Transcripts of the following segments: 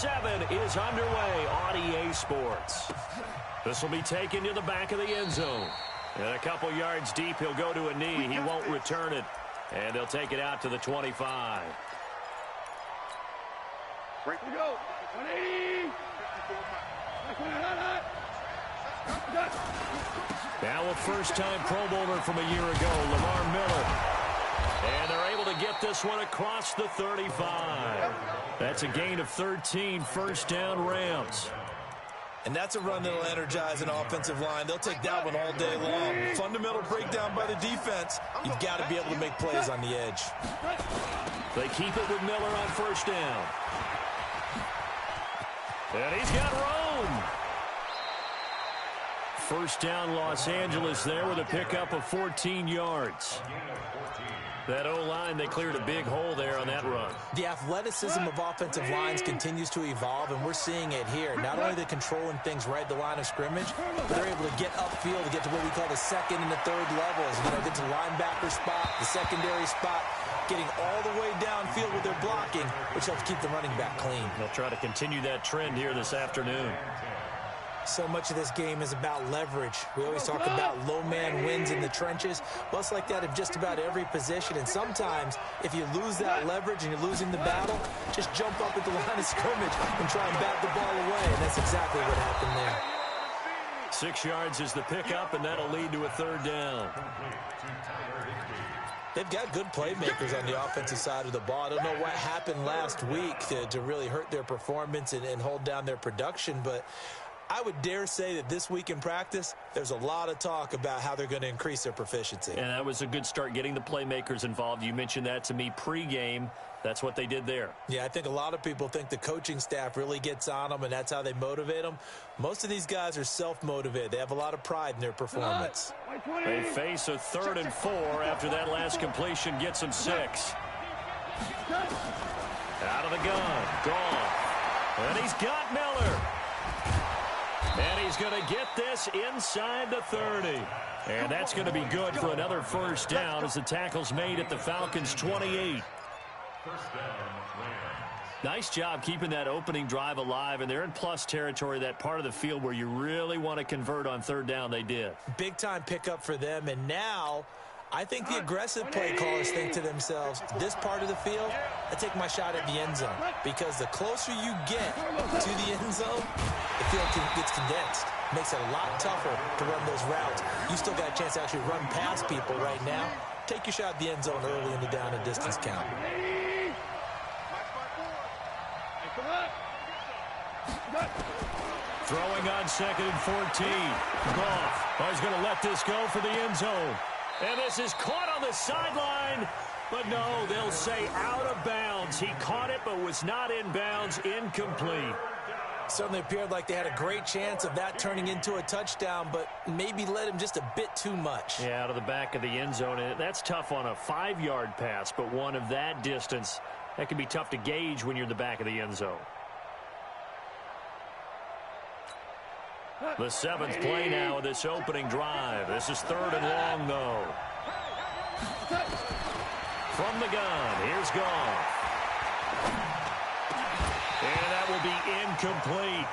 7 is underway on EA Sports. This will be taken to the back of the end zone. And a couple yards deep, he'll go to a knee. He won't return it. And they'll take it out to the 25. Break to go. 180. Now a first-time Pro Bowler from a year ago, Lamar Miller. And they're able to get this one across the 35. That's a gain of 13, first down Rams. And that's a run that'll energize an offensive line. They'll take that one all day long. Fundamental breakdown by the defense. You've got to be able to make plays on the edge. They keep it with Miller on first down. And he's got Rome. First down Los Angeles there with a pickup of 14 yards. That O-line, they cleared a big hole there on that run. The athleticism of offensive lines continues to evolve, and we're seeing it here. Not only are they controlling things right at the line of scrimmage, but they're able to get upfield to get to what we call the second and the third levels. You know, get to linebacker spot, the secondary spot, getting all the way downfield with their blocking, which helps keep the running back clean. They'll try to continue that trend here this afternoon. So much of this game is about leverage. We always talk about low man wins in the trenches. Well, it's like that of just about every position. And sometimes, if you lose that leverage and you're losing the battle, just jump up at the line of scrimmage and try and bat the ball away. And that's exactly what happened there. 6 yards is the pickup, and that'll lead to a third down. They've got good playmakers on the offensive side of the ball. I don't know what happened last week to really hurt their performance and hold down their production, but I would dare say that this week in practice, there's a lot of talk about how they're going to increase their proficiency. And that was a good start, getting the playmakers involved. You mentioned that to me pregame. That's what they did there. Yeah, I think a lot of people think the coaching staff really gets on them, and that's how they motivate them. Most of these guys are self-motivated. They have a lot of pride in their performance. They face a 3rd and 4 after that last completion gets them 6. Out of the gun, Goff. And he's got Miller. And he's going to get this inside the 30. And that's going to be good for another first down as the tackle's made at the Falcons' 28. Nice job keeping that opening drive alive, and they're in plus territory, that part of the field where you really want to convert on third down. They did. Big-time pickup for them, and now I think the aggressive play callers think to themselves, this part of the field, I take my shot at the end zone. Because the closer you get to the end zone, the field gets condensed. Makes it a lot tougher to run those routes. You still got a chance to actually run past people right now. Take your shot at the end zone early in the down and distance count. Throwing on 2nd and 14. Goff is going to let this go for the end zone. And this is caught on the sideline. But no, they'll say out of bounds. He caught it but was not in bounds. Incomplete. Certainly appeared like they had a great chance of that turning into a touchdown, but maybe led him just a bit too much. Yeah, out of the back of the end zone. And that's tough on a 5-yard pass, but one of that distance, that can be tough to gauge when you're in the back of the end zone. The 7th play now of this opening drive. This is 3rd and long, though. From the gun, here's Goff. And that will be incomplete.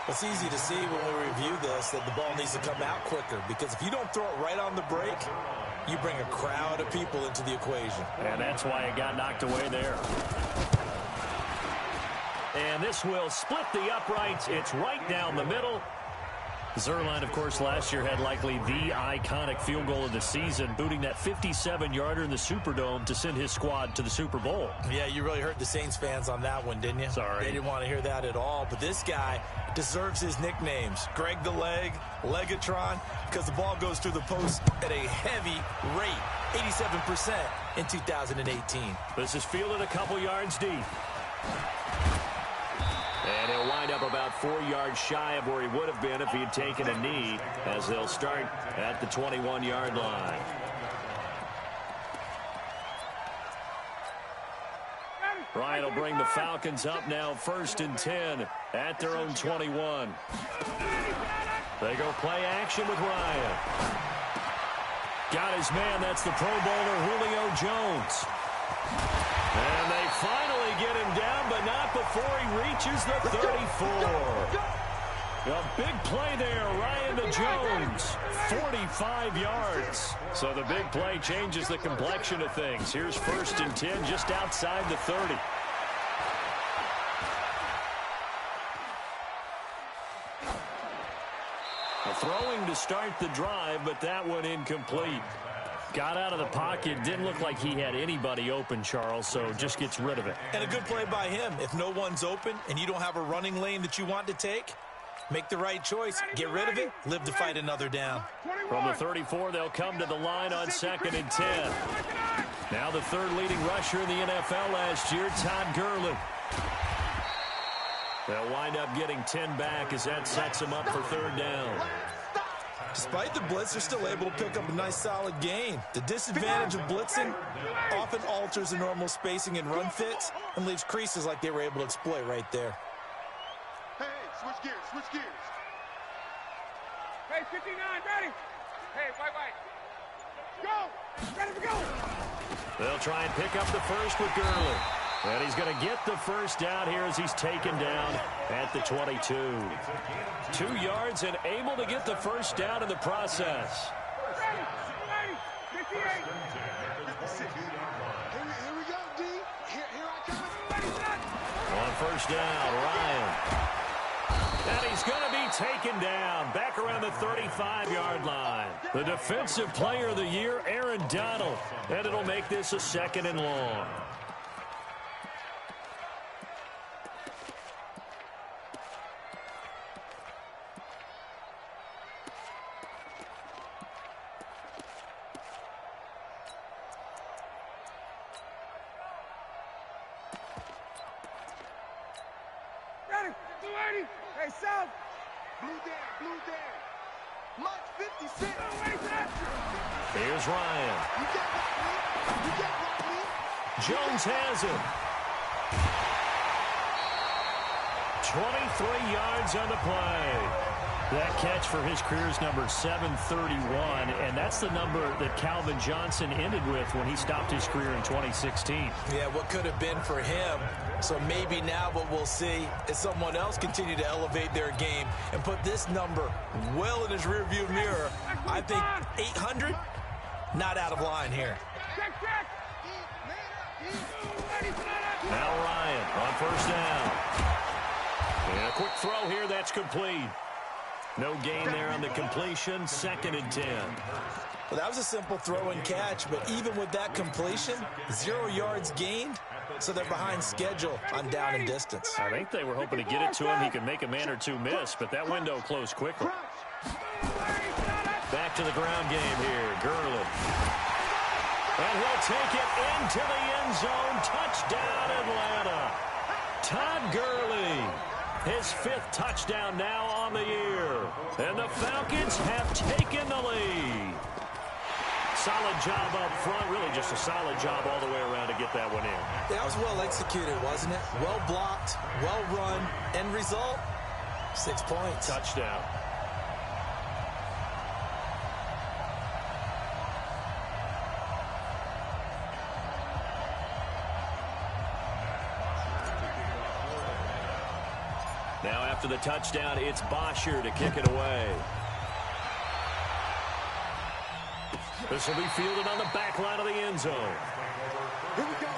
It's easy to see when we review this that the ball needs to come out quicker, because if you don't throw it right on the break, you bring a crowd of people into the equation. And that's why it got knocked away there. And this will split the uprights. It's right down the middle. Zuerlein, of course, last year had likely the iconic field goal of the season, booting that 57-yarder in the Superdome to send his squad to the Super Bowl. Yeah, you really hurt the Saints fans on that one, didn't you? Sorry. They didn't want to hear that at all. But this guy deserves his nicknames. Greg the Leg, Legatron, because the ball goes through the post at a heavy rate, 87% in 2018. This is fielded a couple yards deep. And he'll wind up about 4 yards shy of where he would have been if he had taken a knee, as they'll start at the 21-yard line. Ryan will bring the Falcons up now 1st and 10 at their own 21. They go play action with Ryan. Got his man. That's the Pro Bowler Julio Jones. And they finally get him down, but not before he reaches the 34. A big play there, Ryan to Jones, 45 yards. So the big play changes the complexion of things. Here's 1st and 10 just outside the 30. A throwing to start the drive, but that one incomplete. Got out of the pocket. Didn't look like he had anybody open, Charles, so just gets rid of it. And a good play by him. If no one's open and you don't have a running lane that you want to take, make the right choice. Get rid of it. Live to fight another down. From the 34, they'll come to the line on 2nd and 10. Now the 3rd leading rusher in the NFL last year, Todd Gurley. They'll wind up getting 10 back as that sets them up for 3rd down. Despite the blitz, they're still able to pick up a nice solid gain. The disadvantage of blitzing often alters the normal spacing and run fits and leaves creases like they were able to exploit right there. Hey, switch gears, switch gears. Hey, 59, ready. Hey, white. Go! Ready to go! They'll try and pick up the first with Gurley. And he's going to get the first down here as he's taken down at the 22. 2 yards and able to get the first down in the process. Ready, 58. Here we go, D. Here I come. On first down, Ryan. And he's going to be taken down back around the 35-yard line. The defensive player of the year, Aaron Donald. And it'll make this a 2nd and long. Ready, 280. Hey, South. Blue down. Mike 56. Here's Ryan. You get right, me. Jones has it. 23 yards on the play. That catch for his career is number 731, and that's the number that Calvin Johnson ended with when he stopped his career in 2016. Yeah, what could have been for him. So maybe now what we'll see is someone else continue to elevate their game and put this number well in his rearview mirror. I think 800, not out of line here. Now Ryan on first down. And a quick throw here, that's complete. No gain there on the completion, 2nd and 10. Well, that was a simple throw and catch, but even with that completion, 0 yards gained, so they're behind schedule on down and distance. I think they were hoping to get it to him. He could make a man or two miss, but that window closed quickly. Back to the ground game here, Gurley. And he'll take it into the end zone. Touchdown, Atlanta. Todd Gurley. His 5th touchdown now on the year. And the Falcons have taken the lead. Solid job up front. Really just a solid job all the way around to get that one in. That was well executed, wasn't it? Well blocked, well run. End result, 6 points. Touchdown. Now after the touchdown, it's Bosher to kick it away. This will be fielded on the back line of the end zone. Here we go.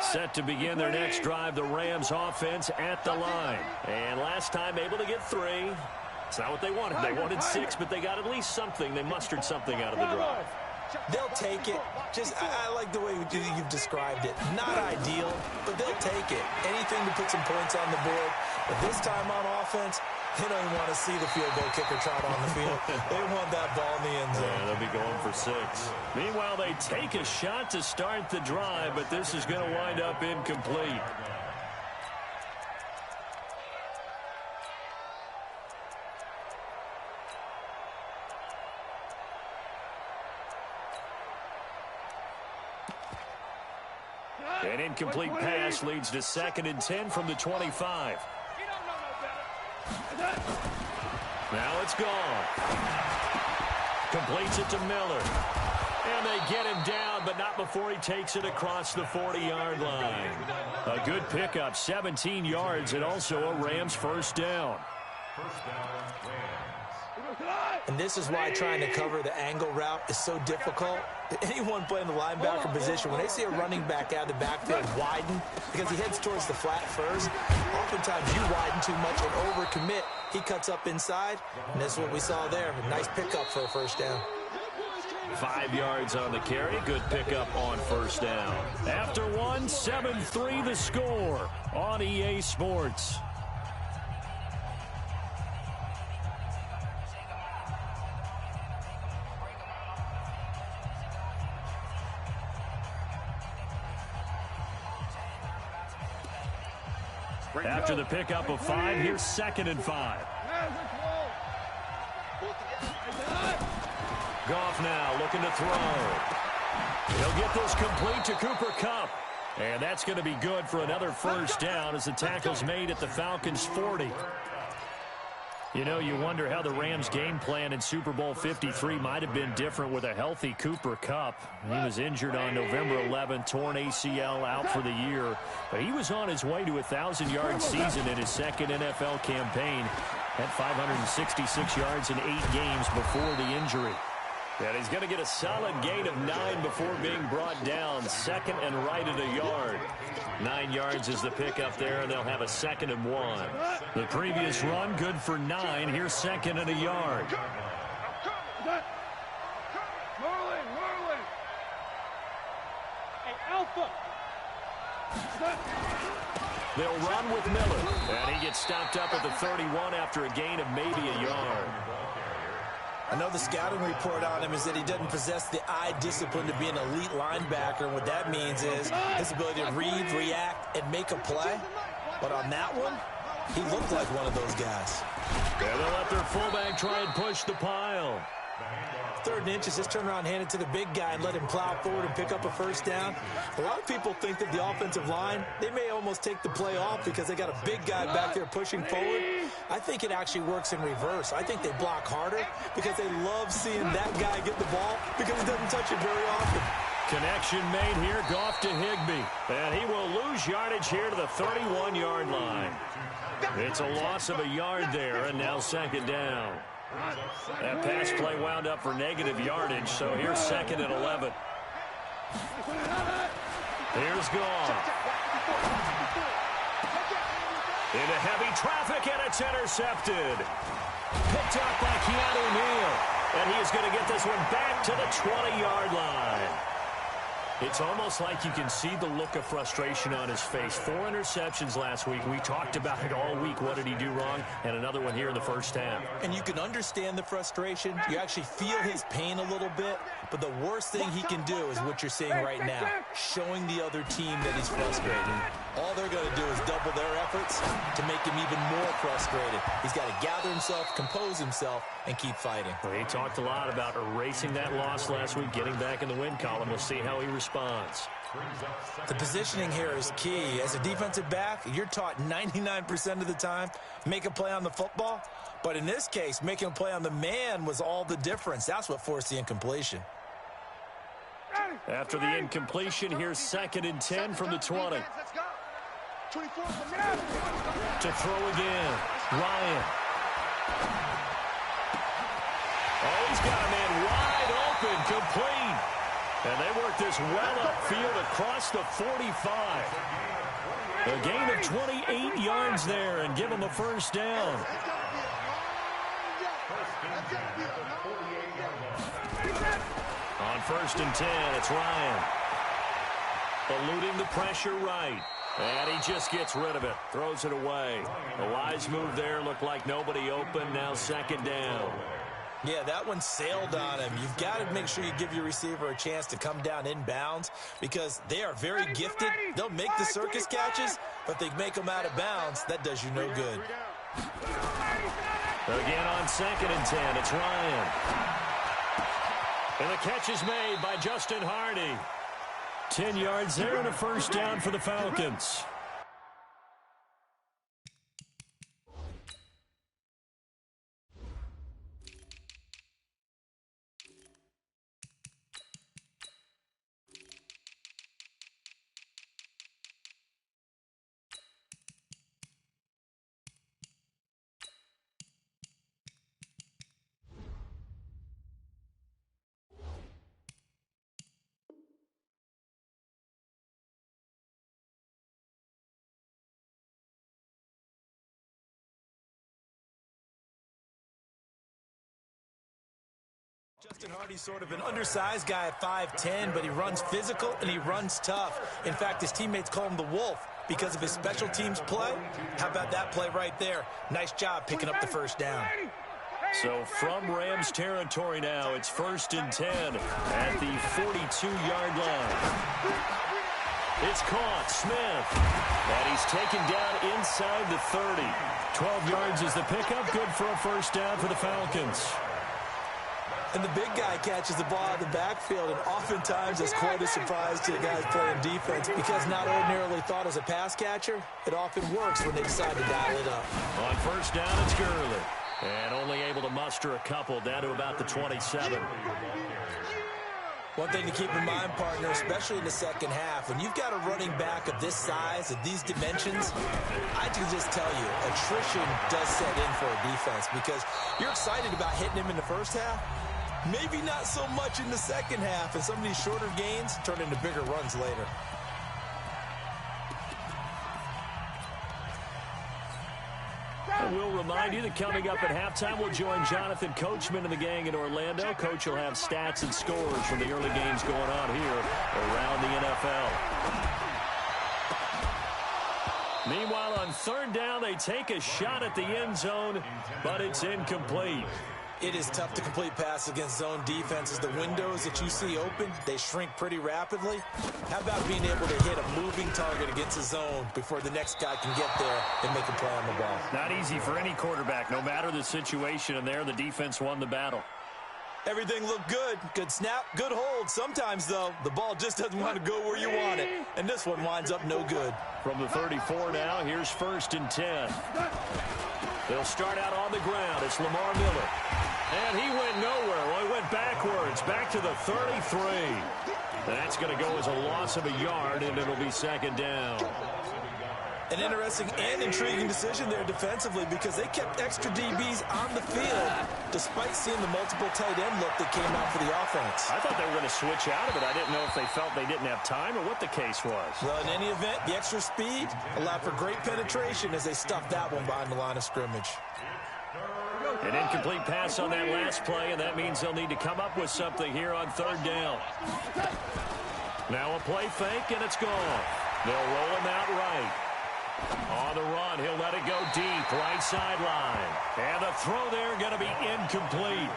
Set to begin their next drive, the Rams offense at the line. And last time able to get 3. It's not what they wanted. They wanted 6, but they got at least something. They mustered something out of the drive. They'll take it. I like the way you've described it. Not ideal, but they'll take it. Anything to put some points on the board. But this time on offense, they don't even want to see the field goal kicker trot on the field. They want that ball in the end zone. Yeah, they'll be going for 6. Meanwhile, they take a shot to start the drive, but this is going to wind up incomplete. An incomplete pass leads to 2nd and 10 from the 25. Now it's gone. Completes it to Miller. And they get him down, but not before he takes it across the 40-yard line. A good pickup, 17 yards, and also a Rams first down. And this is why trying to cover the angle route is so difficult. Anyone playing the linebacker position, when they see a running back out of the backfield widen, because he heads towards the flat first, oftentimes you widen too much and overcommit. He cuts up inside, and that's what we saw there. A nice pickup for a first down. 5 yards on the carry. Good pickup on first down. After one, 7-3 the score on EA Sports. After the pickup of 5, here's 2nd and 5. Goff now looking to throw. He'll get this complete to Cooper Kupp. And that's going to be good for another first down as the tackle's made at the Falcons' 40. You know, you wonder how the Rams' game plan in Super Bowl 53 might have been different with a healthy Cooper Kupp. He was injured on November 11th, torn ACL, out for the year. But he was on his way to a 1,000-yard season in his second NFL campaign. Had 566 yards in 8 games before the injury. And he's going to get a solid gain of 9 before being brought down. 2nd and right at a yard. 9 yards is the pickup there, and they'll have a 2nd and 1. The previous run, good for 9. Here's 2nd and a yard. Hey, Alpha. They'll run with Miller. And he gets stopped up at the 31 after a gain of maybe a yard. I know the scouting report on him is that he doesn't possess the eye discipline to be an elite linebacker. And what that means is his ability to read, react, and make a play. But on that one, he looked like one of those guys. Yeah, they'll let their fullback try and push the pile. 3rd and inches, just turn around, hand it to the big guy, and let him plow forward and pick up a first down. A lot of people think that the offensive line, they may almost take the play off because they got a big guy back there pushing forward. I think it actually works in reverse. I think they block harder because they love seeing that guy get the ball because he doesn't touch it very often. Connection made here, Goff to Higbee. And he will lose yardage here to the 31-yard line. It's a loss of a yard there, and now 2nd down. That pass play wound up for negative yardage, so here's 2nd and 11. Here's Goff. Into heavy traffic, and it's intercepted. Picked up by Keanu Neal. And he is going to get this one back to the 20-yard line. It's almost like you can see the look of frustration on his face. 4 interceptions last week. We talked about it all week. What did he do wrong? And another one here in the first half. And you can understand the frustration. You actually feel his pain a little bit. But the worst thing he can do is what you're seeing right now, showing the other team that he's frustrated. All they're going to do is double their efforts to make him even more frustrated. He's got to gather himself, compose himself, and keep fighting. Well, he talked a lot about erasing that loss last week, getting back in the win column. We'll see how he responds. The positioning here is key. As a defensive back, you're taught 99% of the time, make a play on the football. But in this case, making a play on the man was all the difference. That's what forced the incompletion. After the incompletion, here's 2nd and 10 from the 20. To throw again, Ryan. Oh, he's got a man wide open, complete. And they work this well upfield across the 45. A gain of 28 yards there and give him a first down. On 1st and 10, it's Ryan. Eluding the pressure right. And he just gets rid of it. Throws it away. A wise move there. Looked like nobody open. Now 2nd down. Yeah, that one sailed on him. You've got to make sure you give your receiver a chance to come down inbounds because they are very gifted. They'll make the circus catches, but they make them out of bounds. That does you no good. Again on 2nd and 10, it's Ryan. And the catch is made by Justin Hardy. 10 yards there and a first down for the Falcons. Justin Hardy's sort of an undersized guy at 5'10", but he runs physical and he runs tough. In fact, his teammates call him the Wolf because of his special teams play. How about that play right there? Nice job picking up the first down. So from Rams territory now, it's 1st and 10 at the 42-yard line. It's caught, Smith, and he's taken down inside the 30. 12 yards is the pickup, good for a first down for the Falcons. And the big guy catches the ball out of the backfield, and oftentimes that's quite a surprise to the guys playing defense because not ordinarily thought as a pass catcher, it often works when they decide to dial it up. On first down, it's Gurley, and only able to muster a couple down to about the 27. One thing to keep in mind, partner, especially in the second half, when you've got a running back of this size, of these dimensions, I can just tell you, attrition does set in for a defense because you're excited about hitting him in the first half. Maybe not so much in the second half, and some of these shorter gains turn into bigger runs later. And we'll remind you that coming up at halftime, we'll join Jonathan Coachman and the gang in Orlando. Coach will have stats and scores from the early games going on here around the NFL. Meanwhile, on third down, they take a shot at the end zone, but it's incomplete. It is tough to complete pass against zone defenses. The windows that you see open, they shrink pretty rapidly. How about being able to hit a moving target against a zone before the next guy can get there and make a play on the ball? Not easy for any quarterback, no matter the situation, and there the defense won the battle. Everything looked good. Good snap, good hold. Sometimes, though, the ball just doesn't want to go where you want it. And this one winds up no good. From the 34 now, here's 1st and 10. They'll start out on the ground. It's Lamar Miller. And he went nowhere. Well, he went backwards, back to the 33. That's going to go as a loss of a yard, and it'll be 2nd down. An interesting and intriguing decision there defensively because they kept extra DBs on the field despite seeing the multiple tight end look that came out for the offense. I thought they were going to switch out of it. I didn't know if they felt they didn't have time or what the case was. Well, in any event, the extra speed allowed for great penetration as they stuffed that one behind the line of scrimmage. An incomplete pass on that last play, and that means they'll need to come up with something here on 3rd down. Now a play fake, and it's gone. They'll roll him out right. On the run, he'll let it go deep, right sideline. And the throw there going to be incomplete.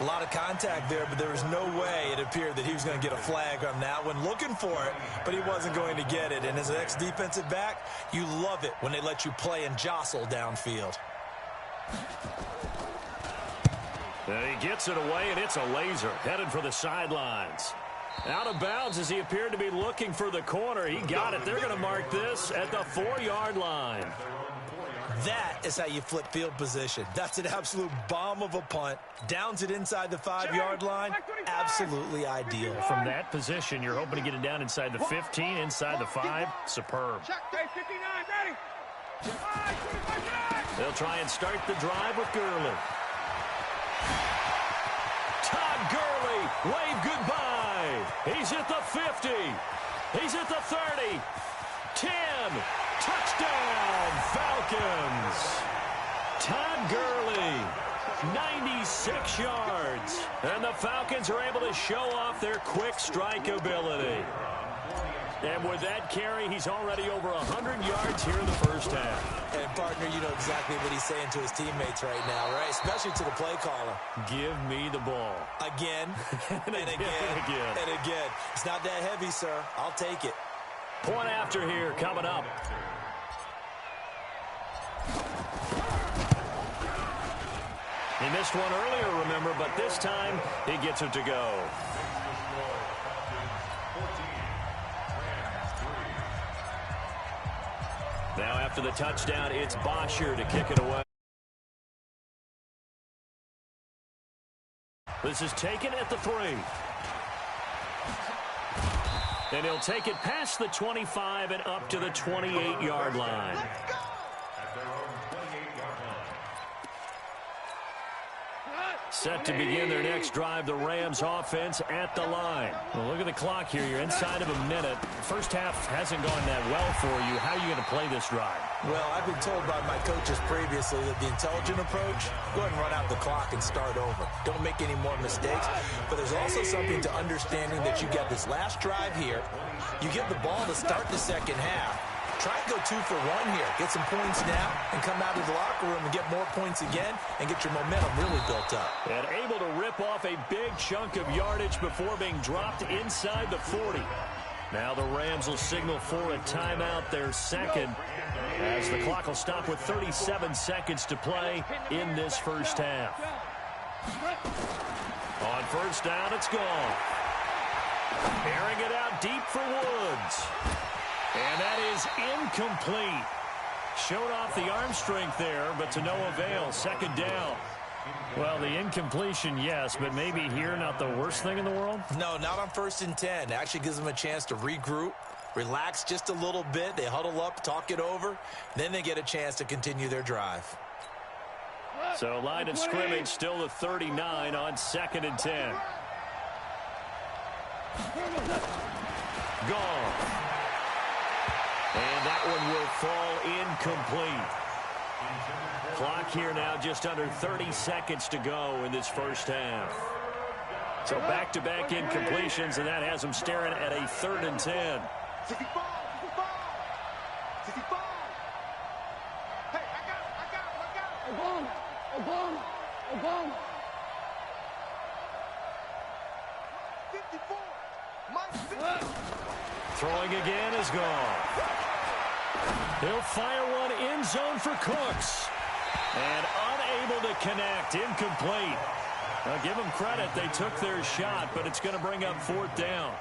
A lot of contact there, but there was no way it appeared that he was going to get a flag on that one. Looking for it, but he wasn't going to get it. And as an ex-defensive back, you love it when they let you play and jostle downfield. And he gets it away, and it's a laser headed for the sidelines. Out of bounds as he appeared to be looking for the corner. He got it. They're going to mark this at the 4-yard line. That is how you flip field position. That's an absolute bomb of a punt. Downs it inside the 5-yard line. Absolutely ideal. From that position, you're hoping to get it down inside the 15, inside the 5. Superb. They'll try and start the drive with Gurley. Todd Gurley, wave goodbye. He's at the 50. He's at the 30. 10. Touchdown, Falcons. Todd Gurley, 96 yards. And the Falcons are able to show off their quick strike ability. And with that carry, he's already over 100 yards here in the first half. And, partner, you know exactly what he's saying to his teammates right now, right? Especially to the play caller. Give me the ball. Again, and again, and again. It's not that heavy, sir. I'll take it. Point after here coming up. He missed one earlier, remember, but this time he gets it to go. Now after the touchdown, it's Bosher to kick it away. This is taken at the 3. And he'll take it past the 25 and up to the 28-yard line. Set to begin their next drive, the Rams offense at the line. Well, look at the clock here. You're inside of a minute. First half hasn't gone that well for you. How are you going to play this drive? Well, I've been told by my coaches previously that the intelligent approach, go ahead and run out the clock and start over. Don't make any more mistakes. But there's also something to understanding that you get this last drive here. You get the ball to start the second half. Try and go 2 for 1 here. Get some points now and come out of the locker room and get more points again and get your momentum really built up. And able to rip off a big chunk of yardage before being dropped inside the 40. Now the Rams will signal for a timeout, their second, as the clock will stop with 37 seconds to play in this first half. On first down, it's gone. Airing it out deep for Woods. And that is incomplete. Showed off the arm strength there, but to no avail. Second down. Well, the incompletion, yes, but maybe here not the worst thing in the world? No, not on 1st and 10. It actually gives them a chance to regroup, relax just a little bit. They huddle up, talk it over. Then they get a chance to continue their drive. So line of scrimmage still the 39 on 2nd and 10. Gone. And that one will fall incomplete. Clock here now just under 30 seconds to go in this first half. So back-to-back incompletions, and that has them staring at a 3rd and 10. 65. Hey, I got him. Obama. 54. Mike 50. Throwing again is gone. He'll fire one end zone for Cooks. And unable to connect, incomplete. Now give them credit, they took their shot, but it's going to bring up 4th down.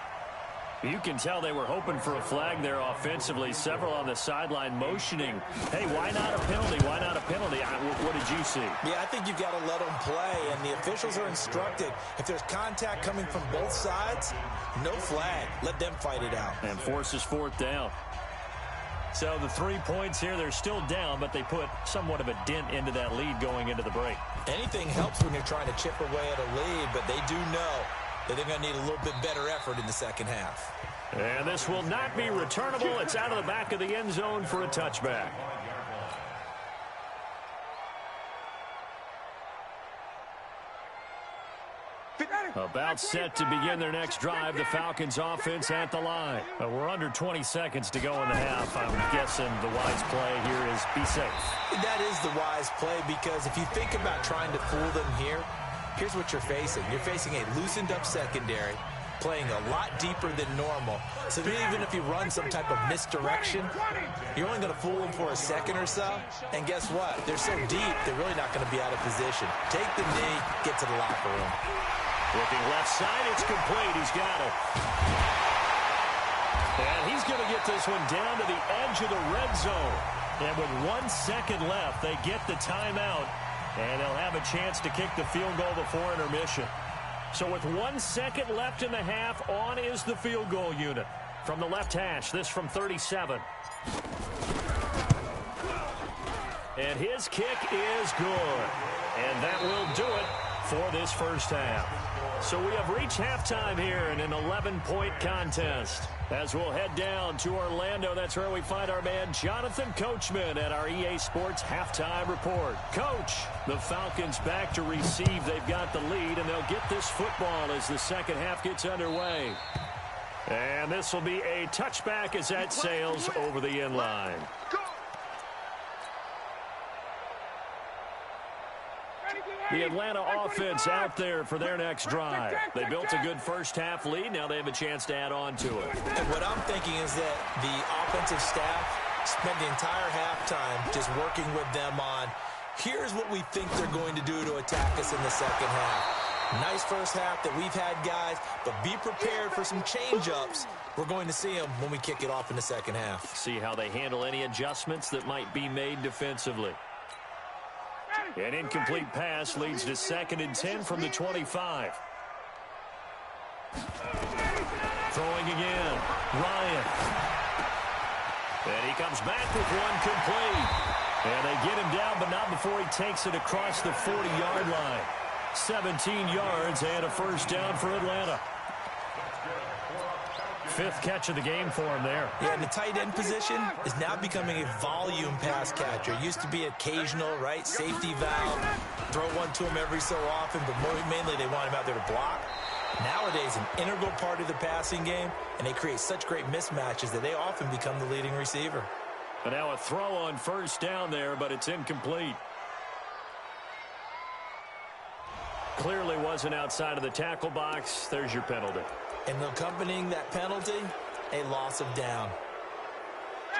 You can tell they were hoping for a flag there offensively. Several on the sideline motioning. Hey, why not a penalty? Why not a penalty? What did you see? Yeah, I think you've got to let them play, and the officials are instructed. If there's contact coming from both sides, no flag. Let them fight it out. And forces 4th down. So the 3 points here, they're still down, but they put somewhat of a dent into that lead going into the break. Anything helps when you're trying to chip away at a lead, but they do know that they're going to need a little bit better effort in the second half. And this will not be returnable. It's out of the back of the end zone for a touchback. About set to begin their next drive, the Falcons offense at the line. We're under 20 seconds to go in the half. I'm guessing the wise play here is be safe. That is the wise play, because if you think about trying to fool them here, here's what you're facing. You're facing a loosened up secondary, playing a lot deeper than normal. So even if you run some type of misdirection, you're only going to fool them for a second or so. And guess what? They're so deep, they're really not going to be out of position. Take the knee, get to the locker room. Looking left side, it's complete. He's got it. And he's going to get this one down to the edge of the red zone. And with 1 second left, they get the timeout. And they'll have a chance to kick the field goal before intermission. So with 1 second left in the half, on is the field goal unit. From the left hash, this from 37. And his kick is good. And that will do it for this first half. So we have reached halftime here in an 11-point contest. As we'll head down to Orlando, that's where we find our man Jonathan Coachman at our EA Sports Halftime Report. Coach, the Falcons back to receive. They've got the lead, and they'll get this football as the second half gets underway. And this will be a touchback as that sails over the end line. The Atlanta offense out there for their next drive. They built a good first half lead. Now they have a chance to add on to it. And what I'm thinking is that the offensive staff spent the entire halftime just working with them on, here's what we think they're going to do to attack us in the second half. Nice first half that we've had, guys, but be prepared for some change-ups. We're going to see them when we kick it off in the second half. See how they handle any adjustments that might be made defensively. An incomplete pass leads to 2nd and 10 from the 25. Throwing again. Ryan. And he comes back with one complete. And they get him down, but not before he takes it across the 40-yard line. 17 yards and a first down for Atlanta. 5th catch of the game for him there. Yeah, and the tight end position is now becoming a volume pass catcher. It used to be occasional, right? Safety valve. Throw one to him every so often, but mainly they want him out there to block. Nowadays, an integral part of the passing game, and they create such great mismatches that they often become the leading receiver. And now a throw on first down there, but it's incomplete. Clearly wasn't outside of the tackle box. There's your penalty. And accompanying that penalty, a loss of down.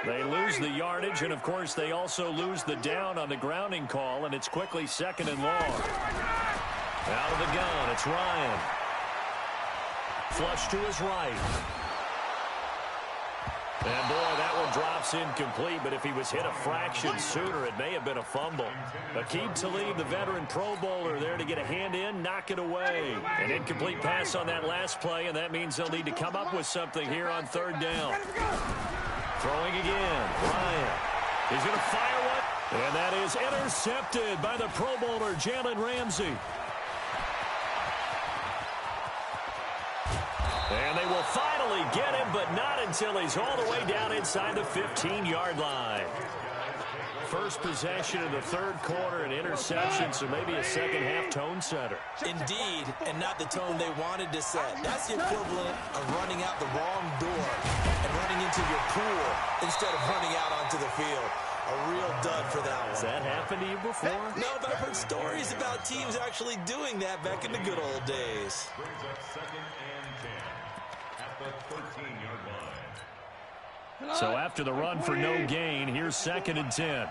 They lose the yardage, and, of course, they also lose the down on the grounding call, and it's quickly 2nd and long. Out of the gun, it's Ryan. Flush to his right. And, boy, that one drops incomplete, but if he was hit a fraction sooner, it may have been a fumble. Aqib Talib, the veteran Pro Bowler, there to get a hand in, knock it away. An incomplete pass on that last play, and that means they'll need to come up with something here on 3rd down. Throwing again, Ryan. He's going to fire one, and that is intercepted by the Pro Bowler, Jalen Ramsey. And they will finally get him, but not until he's all the way down inside the 15-yard line. First possession of the 3rd quarter, an interception, so maybe a second-half tone setter. Indeed, and not the tone they wanted to set. That's the equivalent of running out the wrong door and running into your pool instead of running out onto the field. A real dud for that one. Has that happened to you before? No, but I've heard stories about teams actually doing that back in the good old days. Brings up 2nd and 10 at the 13-yard line. So after the run for no gain, here's 2nd and 10.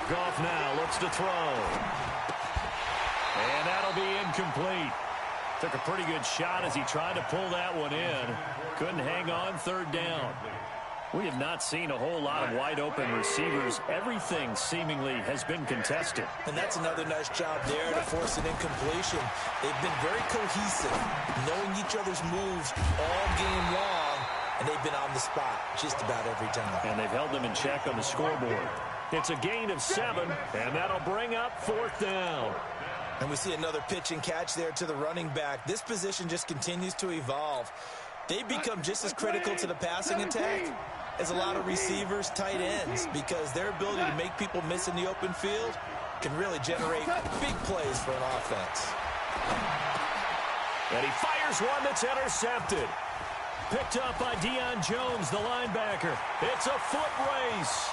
Goff now looks to throw. And that'll be incomplete. Took a pretty good shot as he tried to pull that one in. Couldn't hang on 3rd down. We have not seen a whole lot of wide-open receivers. Everything seemingly has been contested. And that's another nice job there to force an incompletion. They've been very cohesive, knowing each other's moves all game long, and they've been on the spot just about every time. And they've held them in check on the scoreboard. It's a gain of 7, and that'll bring up 4th down. And we see another pitch and catch there to the running back. This position just continues to evolve. They become just as critical to the passing attack as a lot of receivers, tight ends, because their ability to make people miss in the open field can really generate big plays for an offense. And he fires one that's intercepted. Picked up by Deion Jones, the linebacker. It's a foot race.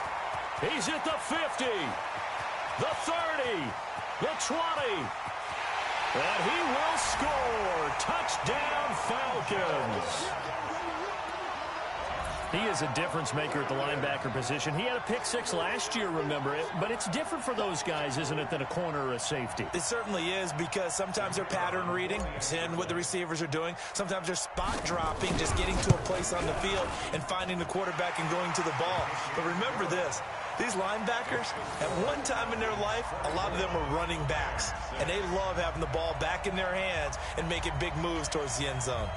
He's at the 50, the 30, the 20. And he will score. Touchdown, Falcons. He is a difference maker at the linebacker position. He had a pick 6 last year, remember it. But it's different for those guys, isn't it, than a corner or a safety? It certainly is, because sometimes they're pattern reading, seeing what the receivers are doing. Sometimes they're spot dropping, just getting to a place on the field and finding the quarterback and going to the ball. But remember this. These linebackers, at one time in their life, a lot of them were running backs. And they love having the ball back in their hands and making big moves towards the end zone.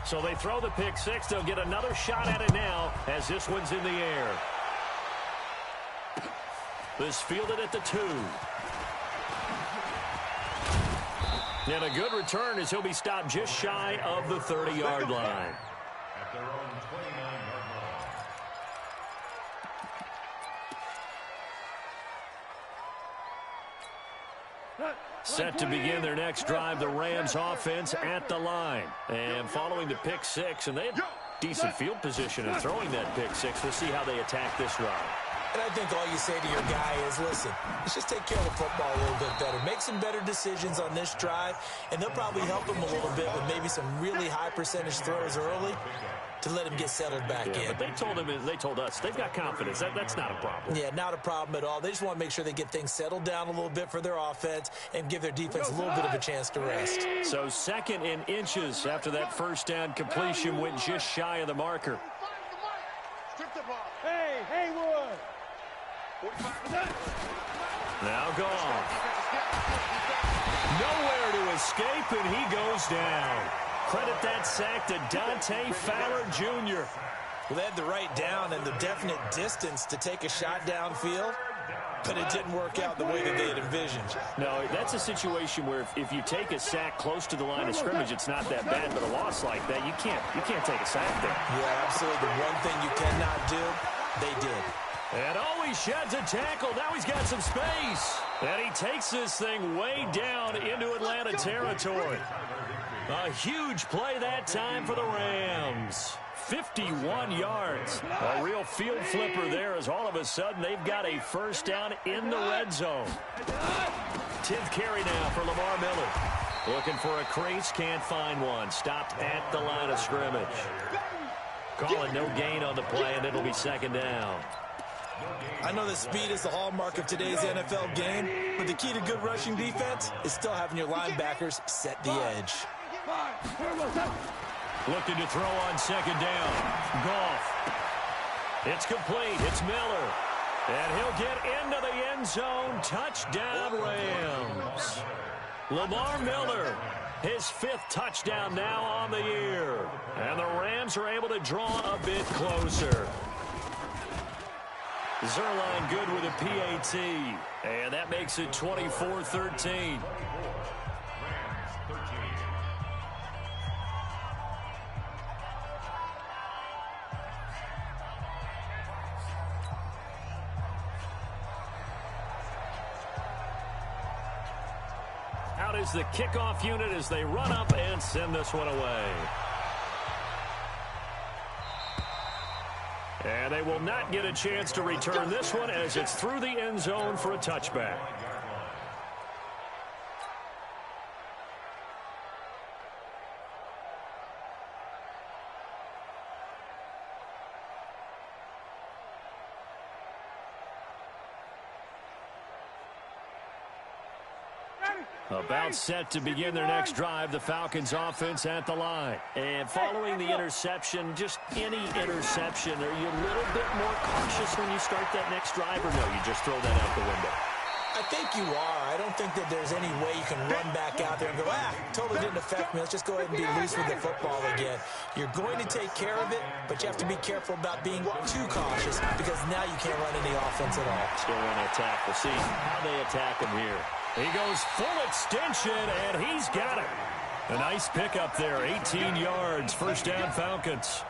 So they throw the pick 6. They'll get another shot at it now as this one's in the air. This fielded at the 2. And a good return as he'll be stopped just shy of the 30-yard line. At their own 29-yard line. Set to begin their next drive, the Rams offense at the line. And following the pick 6, and they have decent field position in throwing that pick 6. We'll see how they attack this drive. And I think all you say to your guy is, listen, let's just take care of the football a little bit better. Make some better decisions on this drive, and they'll probably help him a little bit with maybe some really high percentage throws early to let him get settled back in. But they told us they've got confidence. That's not a problem. Yeah, not a problem at all. They just want to make sure they get things settled down a little bit for their offense and give their defense a little bit of a chance to rest. So 2nd and inches after that first down completion went just shy of the marker. Hey, Haywood. Now gone. Nowhere to escape, and he goes down. Credit that sack to Dante Fowler Jr. Well, they had the right down and the definite distance to take a shot downfield, but it didn't work out the way that they had envisioned. No, that's a situation where if you take a sack close to the line of scrimmage, it's not that bad, but a loss like that, you can't take a sack there. Yeah, absolutely. The one thing you cannot do, they did. And he sheds a tackle. Now he's got some space. And he takes this thing way down into Atlanta territory. A huge play that time for the Rams. 51 yards. A real field flipper there as all of a sudden they've got a first down in the red zone. 10th carry now for Lamar Miller. Looking for a crease, can't find one. Stopped at the line of scrimmage. Calling no gain on the play, and it'll be 2nd down. I know that speed is the hallmark of today's NFL game, but the key to good rushing defense is still having your linebackers set the edge. Looking to throw on 2nd down. Goff. It's complete. It's Miller. And he'll get into the end zone. Touchdown, Rams. Lamar Miller, his 5th touchdown now on the year. And the Rams are able to draw a bit closer. Zerline good with a PAT. And that makes it 24-13. Out is the kickoff unit as they run up and send this one away. And they will not get a chance to return this one as it's through the end zone for a touchback. About set to begin their next drive, the Falcons offense at the line. And following the interception, just any interception, are you a little bit more cautious when you start that next drive, or no, you just throw that out the window? I think you are. I don't think that there's any way you can run back out there and go, totally didn't affect me. Let's just go ahead and be loose with the football again. You're going to take care of it, but you have to be careful about being too cautious because now you can't run any offense at all. Still want to attack. We'll see how they attack him here. He goes full extension, and he's got it. A nice pickup there, 18 yards, first down Falcons.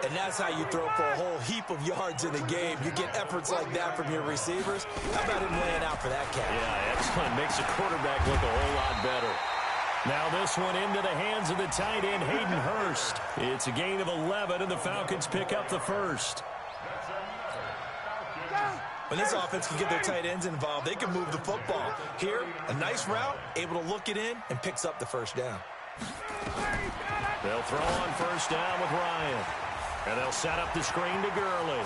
And that's how you throw for a whole heap of yards in a game. You get efforts like that from your receivers. How about him laying out for that catch? Yeah, excellent. Makes the quarterback look a whole lot better. Now this one into the hands of the tight end, Hayden Hurst. It's a gain of 11, and the Falcons pick up the first. When this offense can get their tight ends involved, they can move the football. Here, a nice route, able to look it in, and picks up the first down. They'll throw on first down with Ryan. And they'll set up the screen to Gurley.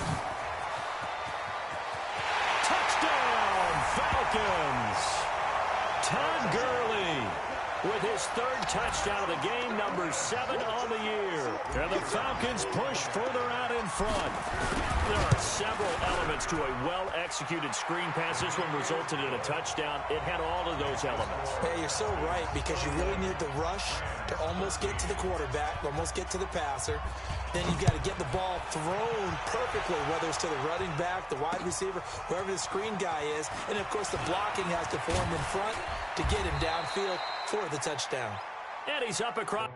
Touchdown, Falcons! Todd Gurley with his 3rd touchdown of the game, number 7 on the year. And the Falcons push further out in front. There are several elements to a well-executed screen pass. This one resulted in a touchdown. It had all of those elements. Yeah, you're so right, because you really need the rush to almost get to the quarterback, almost get to the passer. Then you've got to get the ball thrown perfectly, whether it's to the running back, the wide receiver, wherever the screen guy is. And, of course, the blocking has to form in front to get him downfield for the touchdown. And he's up across.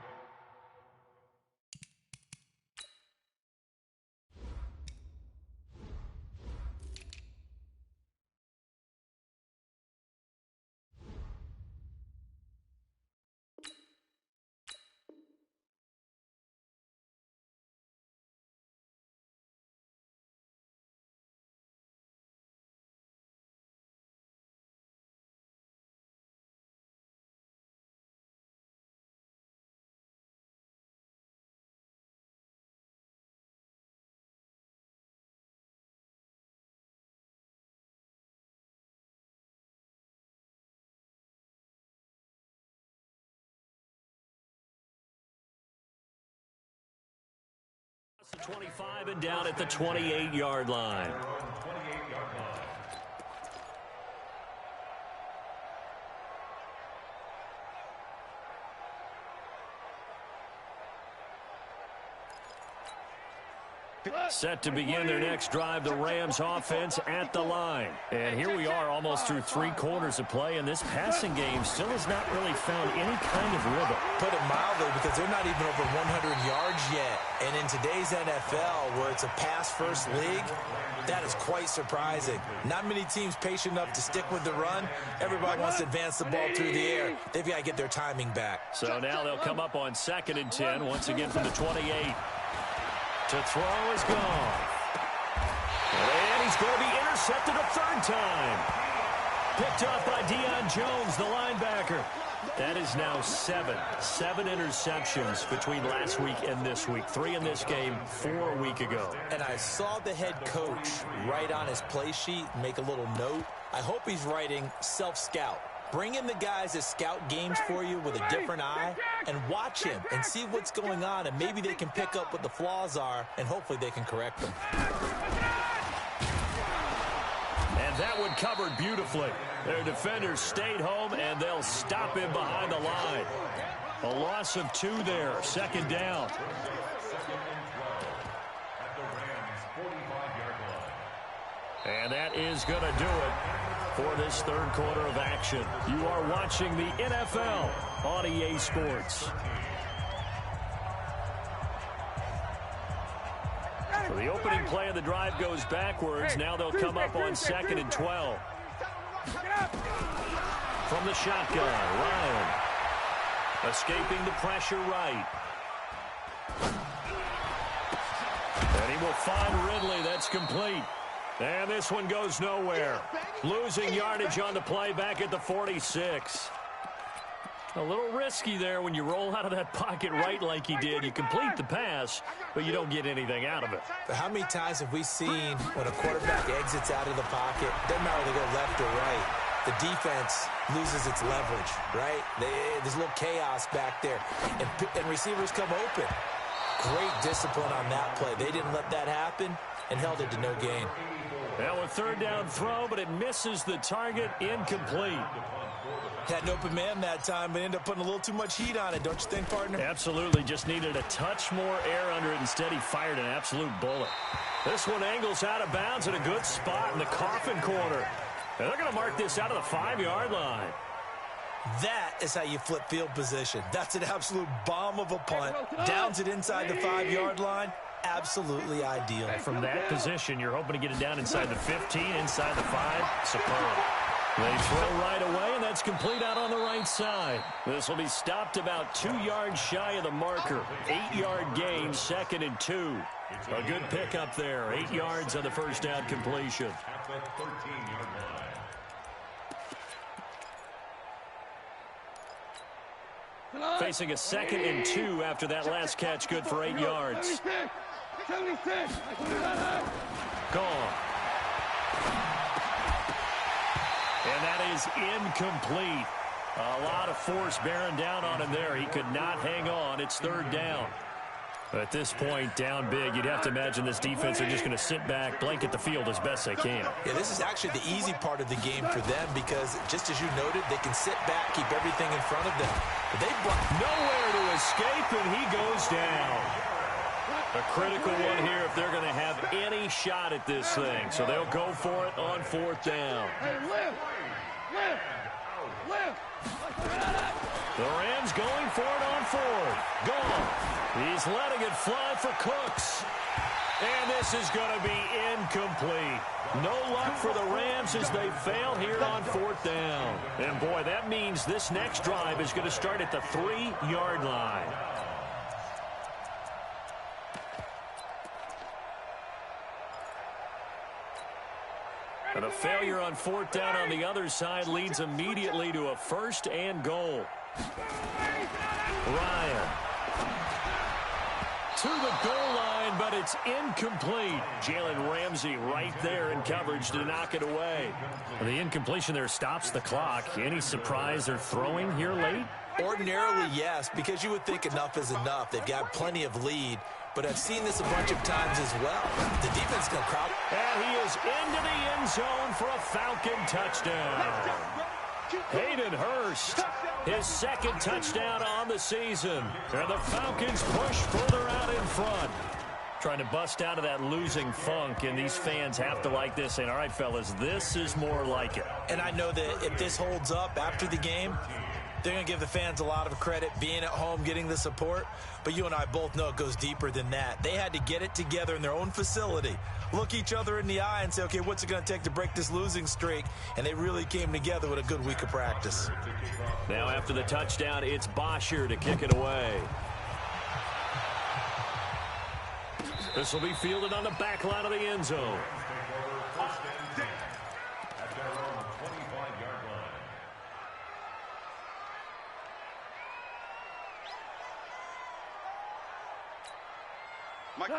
25 and down at the 28-yard line. Set to begin their next drive, the Rams offense at the line. And here we are almost through 3 quarters of play, and this passing game still has not really found any kind of rhythm. Put it mildly, because they're not even over 100 yards yet. And in today's NFL, where it's a pass-first league, that is quite surprising. Not many teams patient enough to stick with the run. Everybody wants to advance the ball through the air. They've got to get their timing back. So now they'll come up on 2nd and 10, once again from the 28. To throw is gone. And he's going to be intercepted a 3rd time. Picked off by Deion Jones, the linebacker. That is now 7 interceptions between last week and this week. 3 in this game, 4 a week ago. And I saw the head coach write on his play sheet, make a little note. I hope he's writing self-scout. Bring in the guys that scout games for you with a different eye and watch him and see what's going on, and maybe they can pick up what the flaws are, and hopefully they can correct them. And that one covered beautifully. Their defenders stayed home, and they'll stop him behind the line. A loss of 2 there, 2nd down. And that is going to do it for this 3rd quarter of action. You are watching the NFL on EA Sports. So the opening play of the drive goes backwards. Now they'll come up on 2nd and 12. From the shotgun, Ryan. Escaping the pressure right. And he will find Ridley. That's complete. And this one goes nowhere. Losing yardage on the play back at the 46. A little risky there when you roll out of that pocket right like he did. You complete the pass, but you don't get anything out of it. But how many times have we seen when a quarterback exits out of the pocket, doesn't matter whether they go left or right, the defense loses its leverage, right? There's a little chaos back there, and receivers come open. Great discipline on that play. They didn't let that happen and held it to no gain. Now a 3rd down throw, but it misses the target, incomplete. Had an open man that time, but ended up putting a little too much heat on it, don't you think, partner? Absolutely. Just needed a touch more air under it. Instead, he fired an absolute bullet. This one angles out of bounds at a good spot in the coffin corner. And they're going to mark this out of the 5-yard line. That is how you flip field position. That's an absolute bomb of a punt. Downs it inside the 5-yard line. Absolutely ideal. From that position, you're hoping to get it down inside the 15, inside the 5. Superb. They throw right away, and that's complete out on the right side. This will be stopped about 2 yards shy of the marker. 8-yard gain, 2nd and 2. A good pickup there. 8 yards on the 1st down completion. At the 13-yard line. Facing a 2nd and 2 after that last catch, good for 8 yards. 76. Gone. And that is incomplete. A lot of force bearing down on him there. He could not hang on. It's 3rd down. At this point, down big, you'd have to imagine this defense are just going to sit back, blanket the field as best they can. Yeah, this is actually the easy part of the game for them because, just as you noted, they can sit back, keep everything in front of them. But they block nowhere to escape, and he goes down. A critical one here if they're going to have any shot at this thing. So they'll go for it on 4th down. The Rams going for it on 4th. Gone. He's letting it fly for Cooks. And this is going to be incomplete. No luck for the Rams as they fail here on 4th down. And boy, that means this next drive is going to start at the 3-yard line. And a failure on 4th down on the other side leads immediately to a 1st and goal. Ryan. To the goal line, but it's incomplete. Jalen Ramsey right there in coverage to knock it away. The incompletion there stops the clock. Any surprise they're throwing here late? Ordinarily, yes, because you would think enough is enough. They've got plenty of lead. but I've seen this a bunch of times as well. The defense is going to crowd. And he is into the end zone for a Falcon touchdown. Hayden Hurst, his second touchdown on the season. And the Falcons push further out in front. Trying to bust out of that losing funk, and these fans have to like this. And all right, fellas, this is more like it. And I know that if this holds up after the game, they're going to give the fans a lot of credit, being at home, getting the support. But you and I both know it goes deeper than that. They had to get it together in their own facility, look each other in the eye and say, okay, what's it going to take to break this losing streak? And they really came together with a good week of practice. Now after the touchdown, it's Bosher to kick it away. This will be fielded on the back line of the end zone.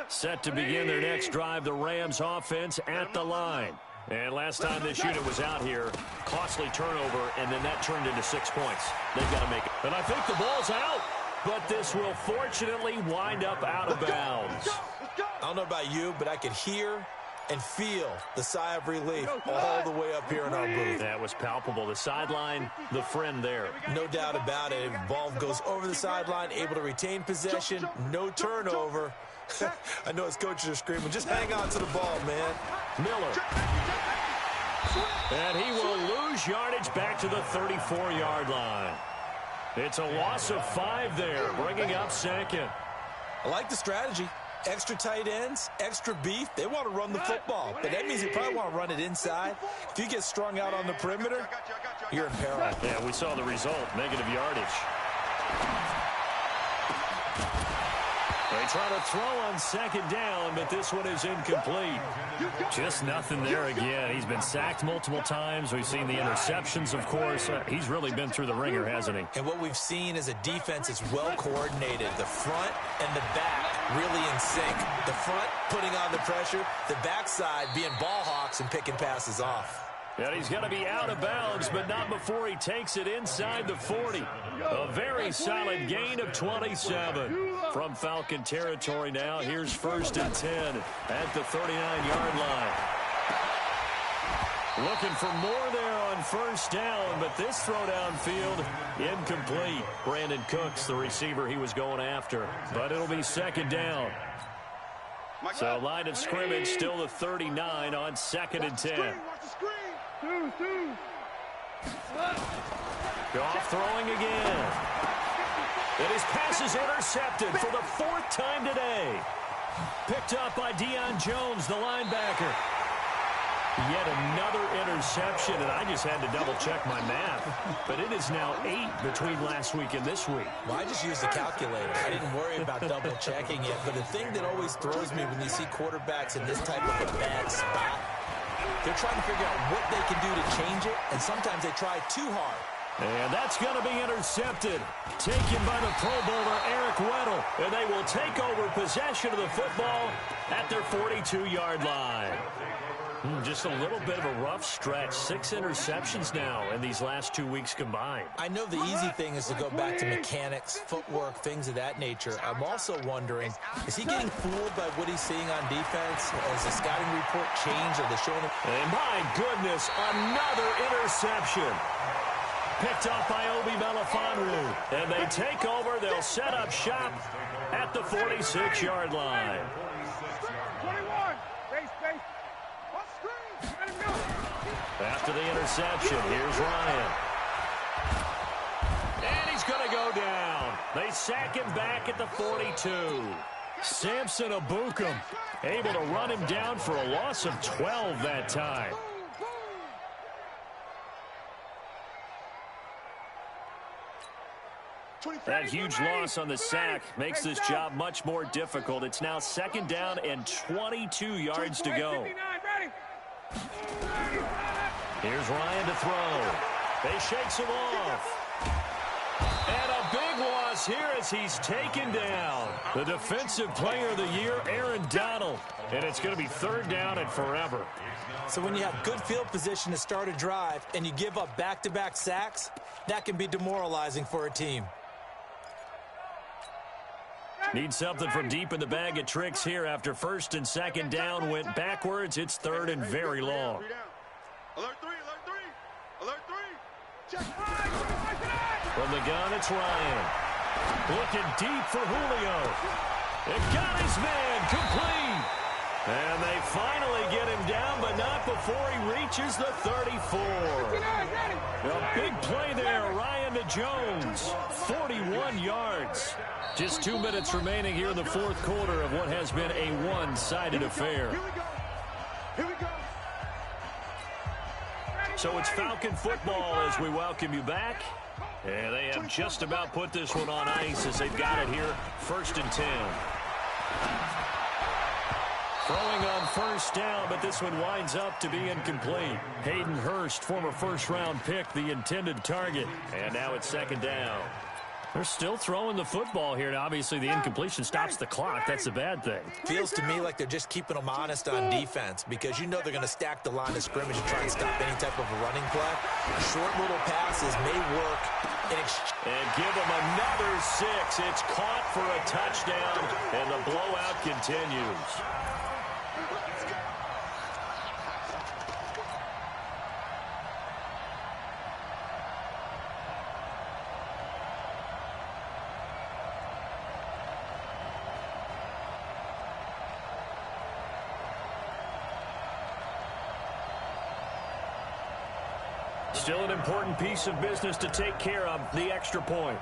Set to begin their next drive, the Rams offense at the line. And last time this unit was out here, costly turnover, and then that turned into 6 points. They've got to make it. And I think the ball's out, but this will fortunately wind up out of bounds. I don't know about you, but I could hear and feel the sigh of relief all the way up here in our booth. That was palpable. The sideline, the friend there. No doubt about it. If the ball goes over the sideline, able to retain possession, no turnover. I know his coaches are screaming, just hang on to the ball, man. Miller. And he will lose yardage back to the 34-yard line. It's a loss of 5 there, bringing up second. I like the strategy. Extra tight ends, extra beef. They want to run the football, but that means they probably want to run it inside. If you get strung out on the perimeter, you're in peril. Yeah, we saw the result, negative yardage. They try to throw on second down, but this one is incomplete. Just nothing there again. He's been sacked multiple times. We've seen the interceptions, of course. He's really been through the ringer, hasn't he? And what we've seen is a defense that's well coordinated. The front and the back really in sync. The front putting on the pressure, the backside being ball hawks and picking passes off. And he's going to be out of bounds, but not before he takes it inside the 40. A very solid gain of 27. From Falcon territory now, here's 1st and 10 at the 39-yard line. Looking for more there on 1st down, but this throw downfield incomplete. Brandon Cooks, the receiver he was going after, but it'll be 2nd down. So line of scrimmage still the 39 on 2nd and 10. Goff throwing again. And his pass is intercepted for the 4th time today. Picked up by Deion Jones, the linebacker. Yet another interception, and I just had to double-check my math. But it is now 8 between last week and this week. Well, I just used the calculator. I didn't worry about double-checking it. But the thing that always throws me when you see quarterbacks in this type of a bad spot, they're trying to figure out what they can do to change it, and sometimes they try too hard. And that's going to be intercepted. Taken by the Pro Bowler, Eric Weddle. And they will take over possession of the football at their 42-yard line. Just a little bit of a rough stretch. 6 interceptions now in these last 2 weeks combined. I know the easy thing is to go back to mechanics, footwork, things of that nature. I'm also wondering, is he getting fooled by what he's seeing on defense? Has the scouting report changed? Are they showing him? And my goodness, another interception. Picked up by Obi Melifonwu. And they take over. They'll set up shop at the 46-yard line. 21. Base. After the interception, here's Ryan. And he's going to go down. They sack him back at the 42. Samson Abukum able to run him down for a loss of 12 that time. That huge loss on the sack makes this job much more difficult. It's now 2nd down and 22 yards to go. Here's Ryan to throw. They shakes him off. And a big loss here as he's taken down. The defensive player of the year, Aaron Donald. And it's going to be 3rd down and forever. So when you have good field position to start a drive and you give up back-to-back sacks, that can be demoralizing for a team. Need something from deep in the bag of tricks here after first and second down went backwards. It's third and very long. Alert three, alert three, alert three. Check. From the gun, it's Ryan. Looking deep for Julio. It got his man complete. And they finally get him down, but not before he reaches the 34. A big play there, Ryan to Jones. 41 yards. Just 2 minutes remaining here in the fourth quarter of what has been a one-sided affair. Here we go. So it's Falcon football as we welcome you back. And they have just about put this one on ice as they've got it here. 1st and 10. Throwing on first down, but this one winds up to be incomplete. Hayden Hurst, former first-round pick, the intended target. And now it's 2nd down. They're still throwing the football here. Now, obviously, the incompletion stops the clock. That's a bad thing. Feels to me like they're just keeping them honest on defense because you know they're going to stack the line of scrimmage and try and stop any type of a running play. Short little passes may work. And give them another 6. It's caught for a touchdown, and the blowout continues. Still an important piece of business to take care of, the extra point.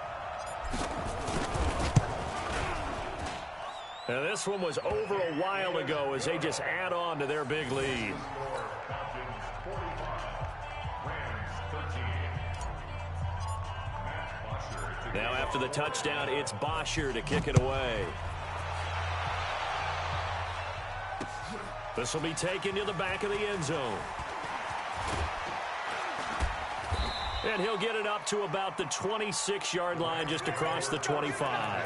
Now this one was over a while ago as they just add on to their big lead. Now after the touchdown, it's Bosher to kick it away. This will be taken to the back of the end zone. And he'll get it up to about the 26-yard line just across the 25.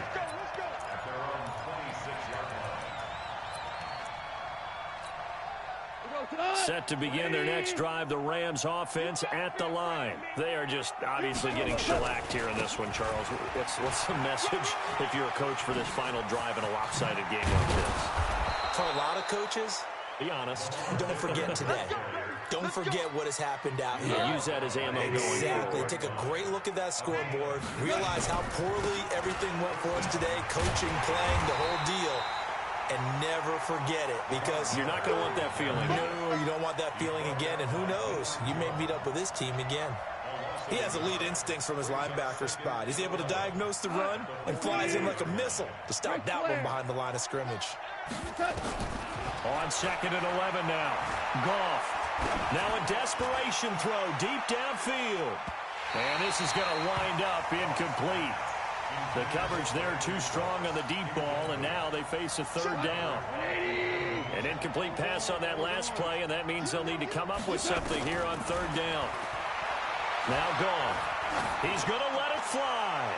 Set to begin their next drive, the Rams offense at the line. They are just obviously getting shellacked here in this one, Charles. What's the message if you're a coach for this final drive in a lopsided game like this? For a lot of coaches, be honest. Don't forget today. Don't forget what has happened out here. Use that as ammo going forward. Exactly. Take a great look at that scoreboard. Realize how poorly everything went for us today. Coaching, playing, the whole deal. And never forget it because you're not going to want that feeling. No, you don't want that feeling again. And who knows? You may meet up with this team again. He has elite instincts from his linebacker spot. He's able to diagnose the run and flies in like a missile to stop that one behind the line of scrimmage. On 2nd and 11 now. Goff. Now a desperation throw deep downfield. And this is going to wind up incomplete. The coverage there too strong on the deep ball, and now they face a 3rd down. An incomplete pass on that last play, and that means they'll need to come up with something here on 3rd down. Now Goff. He's going to let it fly.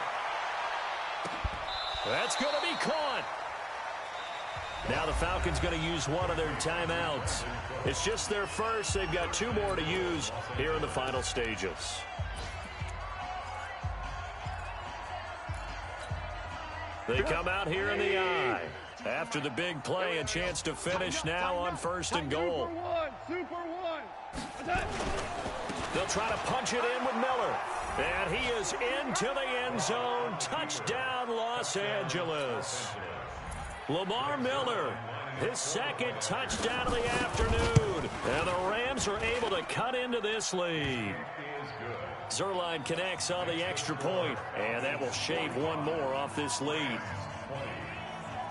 That's going to be caught. Now the Falcons going to use one of their timeouts. It's just their first. They've got 2 more to use here in the final stages. They come out here in the eye. After the big play, a chance to finish now on 1st and goal. Super one. They'll try to punch it in with Miller. And he is into the end zone. Touchdown, Los Angeles. Lamar Miller, his 2nd touchdown of the afternoon. And the Rams are able to cut into this lead. Zerline connects on the extra point, and that will shave one more off this lead.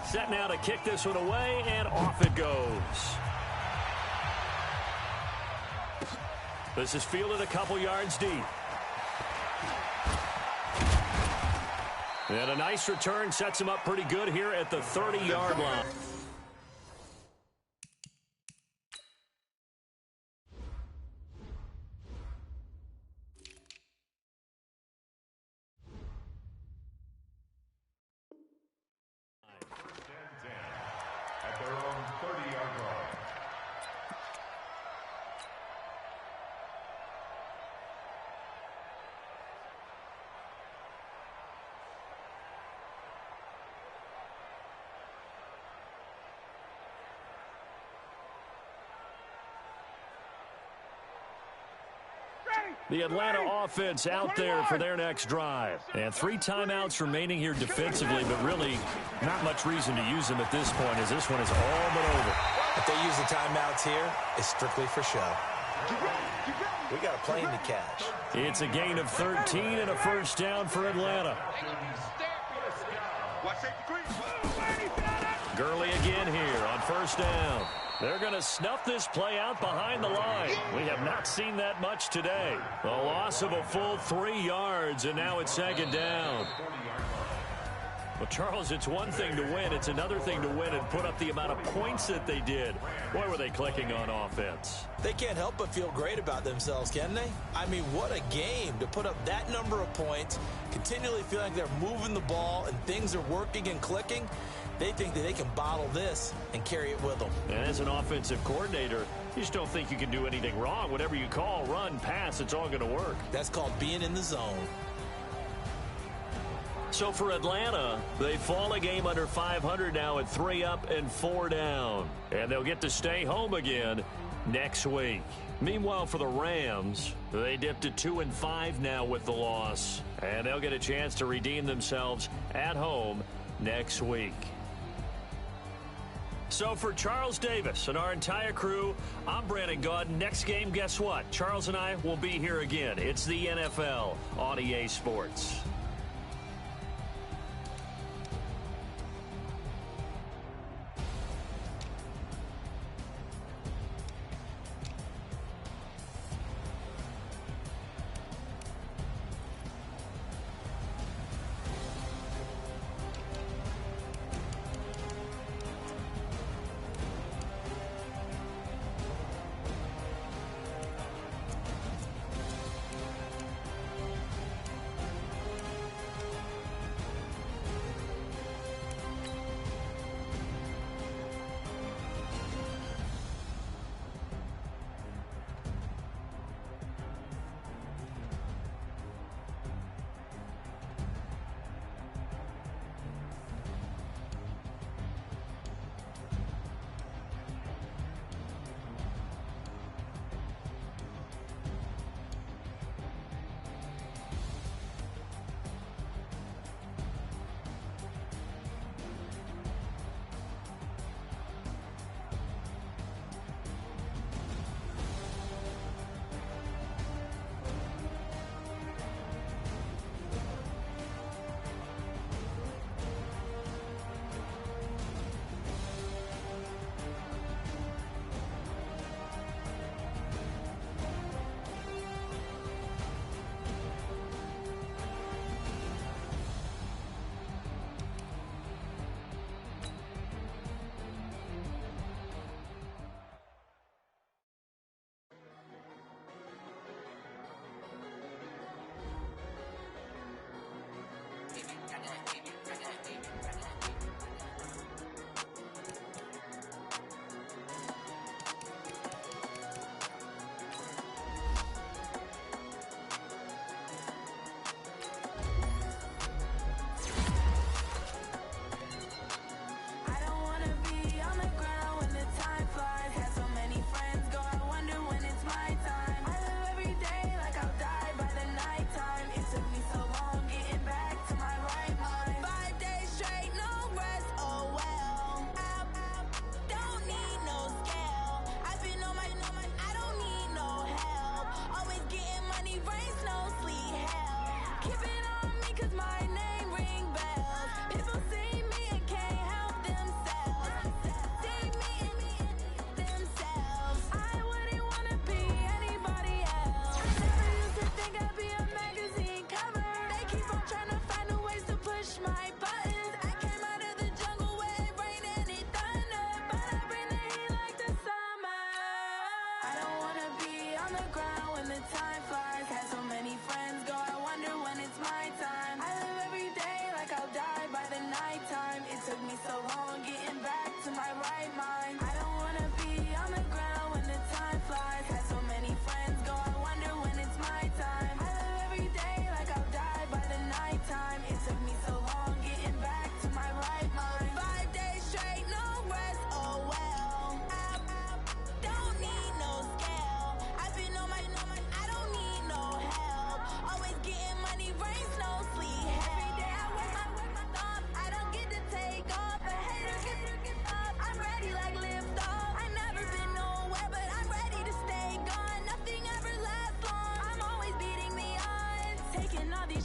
Set now to kick this one away, and off it goes. This is fielded a couple yards deep. And a nice return sets him up pretty good here at the 30-yard line. At their own 30-yard line. The Atlanta offense out there for their next drive. And 3 timeouts remaining here defensively, but really not much reason to use them at this point as this one is all but over. If they use the timeouts here, it's strictly for show. We got a plane to catch. It's a gain of 13 and a first down for Atlanta. Gurley again here on first down. They're going to snuff this play out behind the line. We have not seen that much today. A loss of a full 3 yards, and now it's second down. Well, Charles, it's one thing to win. It's another thing to win and put up the amount of points that they did. Boy, were they clicking on offense. They can't help but feel great about themselves, can they? I mean, what a game to put up that number of points, continually feeling like they're moving the ball and things are working and clicking. They think that they can bottle this and carry it with them. And as an offensive coordinator, you just don't think you can do anything wrong. Whatever you call, run, pass, it's all going to work. That's called being in the zone. So for Atlanta, they fall a game under 500 now at 3 up and 4 down. And they'll get to stay home again next week. Meanwhile, for the Rams, they dipped to 2-5 now with the loss. And they'll get a chance to redeem themselves at home next week. So for Charles Davis and our entire crew, I'm Brandon Gaudin. Next game, guess what? Charles and I will be here again. It's the NFL on EA Sports.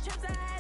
trips I had